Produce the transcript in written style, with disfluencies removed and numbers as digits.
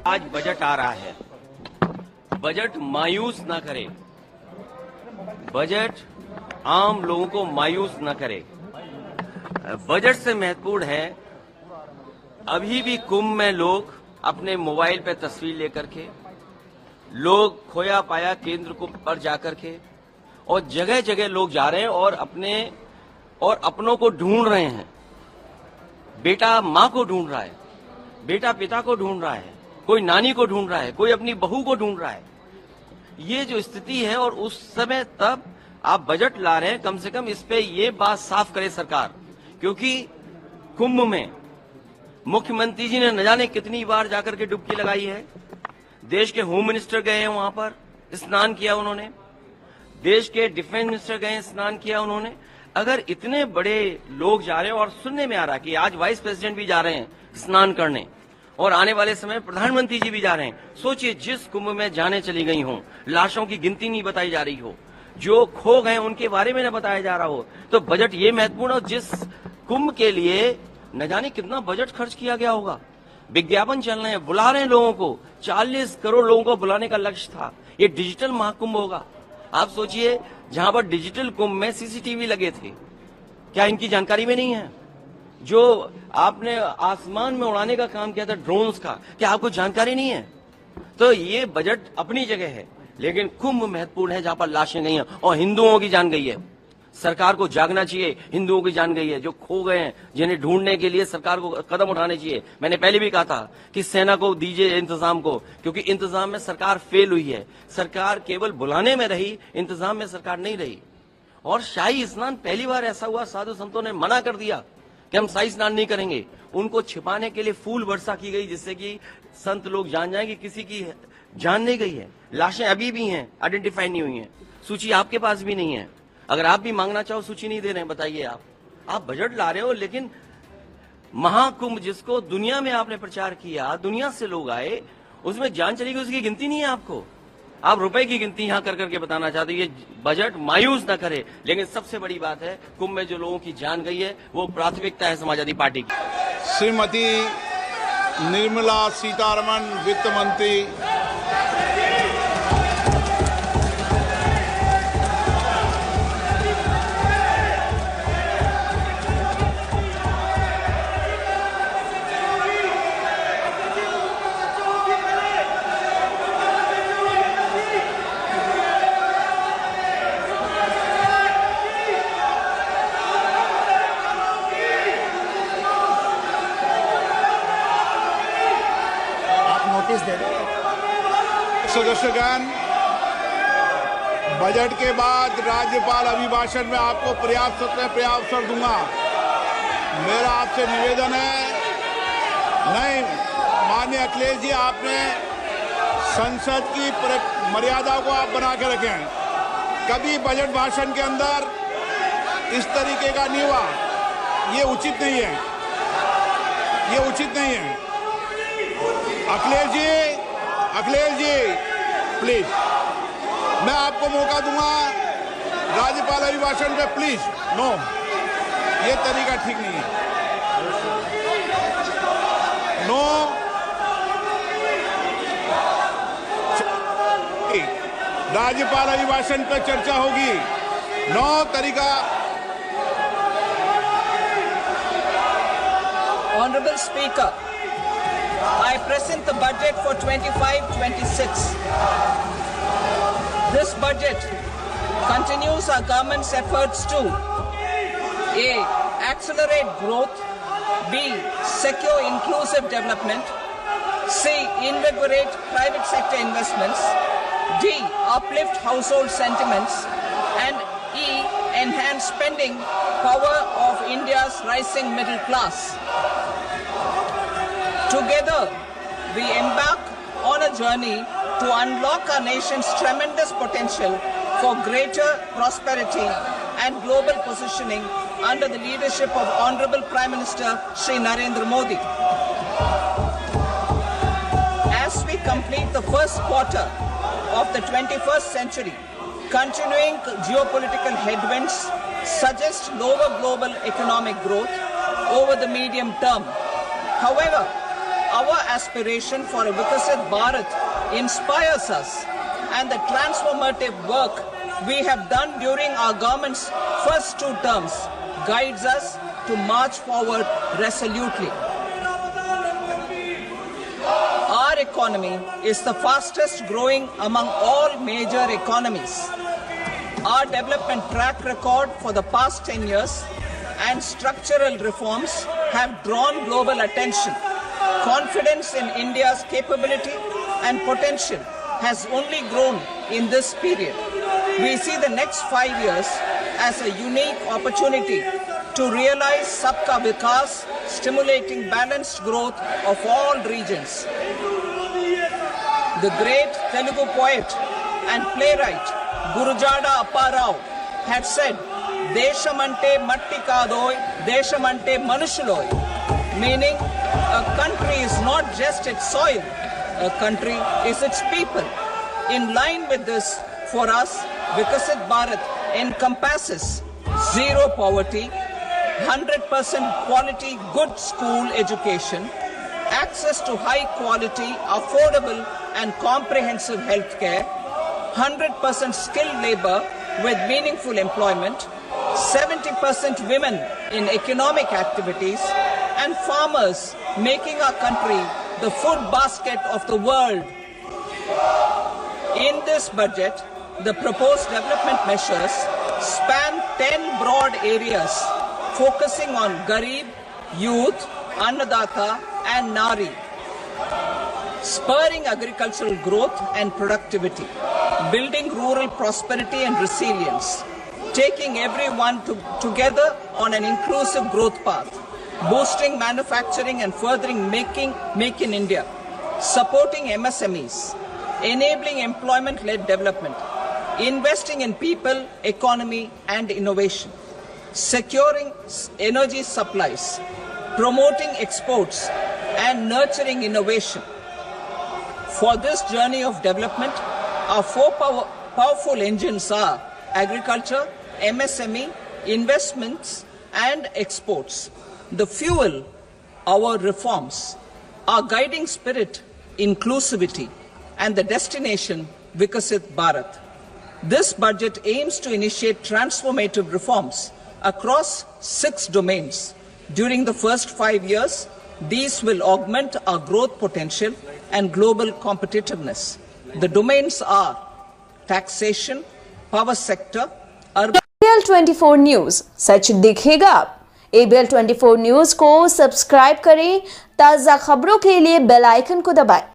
आज बजट आ रहा है, बजट मायूस ना करे, बजट आम लोगों को मायूस ना करे। बजट से महत्वपूर्ण है, अभी भी कुंभ में लोग अपने मोबाइल पे तस्वीर लेकर के, लोग खोया पाया केंद्र को पर जाकर के, और जगह जगह लोग जा रहे हैं और अपनों को ढूंढ रहे हैं। बेटा माँ को ढूंढ रहा है, बेटा पिता को ढूंढ रहा है, कोई नानी को ढूंढ रहा है, कोई अपनी बहू को ढूंढ रहा है। ये जो स्थिति है, और उस समय तब आप बजट ला रहे हैं, कम से कम इस पे ये बात साफ करे सरकार, क्योंकि कुंभ में मुख्यमंत्री जी ने न जाने कितनी बार जाकर के डुबकी लगाई है। देश के होम मिनिस्टर गए हैं वहां पर, स्नान किया उन्होंने, देश के डिफेंस मिनिस्टर गए, स्नान किया उन्होंने। अगर इतने बड़े लोग जा रहे हैं, और सुनने में आ रहा कि आज वाइस प्रेसिडेंट भी जा रहे हैं स्नान करने, और आने वाले समय प्रधानमंत्री जी भी जा रहे हैं। सोचिए, जिस कुंभ में जाने चली गई हों, लाशों की गिनती नहीं बताई जा रही हो, जो खो गए उनके बारे में न बताया जा रहा हो, तो बजट ये महत्वपूर्ण हो। जिस कुंभ के लिए न जाने कितना बजट खर्च किया गया होगा, विज्ञापन चल रहे हैं, बुला रहे हैं लोगों को, 40 करोड़ लोगों को बुलाने का लक्ष्य था। ये डिजिटल महाकुंभ होगा। आप सोचिए, जहां पर डिजिटल कुंभ में सीसीटीवी लगे थे, क्या इनकी जानकारी में नहीं है? जो आपने आसमान में उड़ाने का काम किया था ड्रोन्स का, क्या आपको जानकारी नहीं है? तो ये बजट अपनी जगह है, लेकिन कुंभ महत्वपूर्ण है, जहां पर लाशें गई हैं और हिंदुओं की जान गई है। सरकार को जागना चाहिए, हिंदुओं की जान गई है, जो खो गए हैं, जिन्हें ढूंढने के लिए सरकार को कदम उठाने चाहिए। मैंने पहले भी कहा था कि सेना को दीजिए इंतजाम को, क्योंकि इंतजाम में सरकार फेल हुई है। सरकार केवल बुलाने में रही, इंतजाम में सरकार नहीं रही। और शाही स्नान, पहली बार ऐसा हुआ, साधु संतों ने मना कर दिया कि हम शाही स्नान नहीं करेंगे। उनको छिपाने के लिए फूल वर्षा की गई, जिससे कि संत लोग जान जाए कि किसी की जान नहीं गई है। लाशें अभी भी हैं, आइडेंटिफाई नहीं हुई हैं। सूची आपके पास भी नहीं है। अगर आप भी मांगना चाहो, सूची नहीं दे रहे हैं, बताइए आप बजट ला रहे हो, लेकिन महाकुंभ जिसको दुनिया में आपने प्रचार किया, दुनिया से लोग आए, उसमें जान चली गई, उसकी गिनती नहीं है आपको। आप रुपए की गिनती यहां कर करके बताना चाहते हो। ये बजट मायूस न करे, लेकिन सबसे बड़ी बात है, कुंभ में जो लोगों की जान गई है, वो प्राथमिकता है समाजवादी पार्टी की। श्रीमती निर्मला सीतारमण वित्त मंत्री, सदस्यगण, बजट के बाद राज्यपाल अभिभाषण में आपको पर्याप्त अवसर दूंगा। मेरा आपसे निवेदन है, नहीं माननीय अखिलेश जी, आपने संसद की मर्यादा को आप बना के रखें। कभी बजट भाषण के अंदर इस तरीके का नहीं हुआ, ये उचित नहीं है, ये उचित नहीं है। अखिलेश जी प्लीज, मैं आपको मौका दूंगा राज्यपाल अभिभाषण पे, प्लीज। नो, ये तरीका ठीक नहीं है। नो, राज्यपाल अभिभाषण पे चर्चा होगी। नो तरीका। Honorable Speaker, I present the budget for 25-26. This budget continues our government's efforts to A. Accelerate growth, B. Secure inclusive development, C. Invigorate private sector investments, D. Uplift household sentiments, and E. Enhance spending power of India's rising middle class. Together, we embark on a journey to unlock our nation's tremendous potential for greater prosperity and global positioning under the leadership of Honorable Prime Minister Shri Narendra Modi. As we complete the first quarter of the 21st century, continuing geopolitical headwinds suggest lower global economic growth over the medium term. However, our aspiration for a Vikasit Bharat inspires us, and the transformative work we have done during our government's first 2 terms guides us to march forward resolutely. Our economy is the fastest growing among all major economies. Our development track record for the past 10 years and structural reforms have drawn global attention. Confidence in India's capability and potential has only grown in this period. We see the next 5 years as a unique opportunity to realize Sabka Vikas, stimulating balanced growth of all regions. The great Telugu poet and playwright Gurujada Apparao had said, "Deshamante matti kadoy, deshamante manushuloy," meaning a country is not just its soil, a country is its people. In line with this, for us, Vikasit Bharat encompasses zero poverty, 100% quality good school education, access to high quality, affordable and comprehensive health care, 100% skilled labor with meaningful employment, 70% women in economic activities, and farmers making our country the food basket of the world. In this budget, the proposed development measures span 10 broad areas focusing on Garib, youth, Annadata and Nari, spurring agricultural growth and productivity, building rural prosperity and resilience, taking everyone together on an inclusive growth path, boosting manufacturing and furthering Make in India, supporting MSMEs, enabling employment-led development, investing in people, economy and innovation, securing energy supplies, promoting exports and nurturing innovation. For this journey of development, our 4 powerful engines are agriculture, MSME, investments and exports. The fuel, our reforms, our guiding spirit, inclusivity, and the destination, Vikasit Bharat. This budget aims to initiate transformative reforms across 6 domains. During the first 5 years, these will augment our growth potential and global competitiveness. The domains are taxation, power sector, urban. ABL 24 news सच दिखेगा अब। ABL 24 news को subscribe करें, ताज़ा खबरों के लिए bell icon को दबाएं।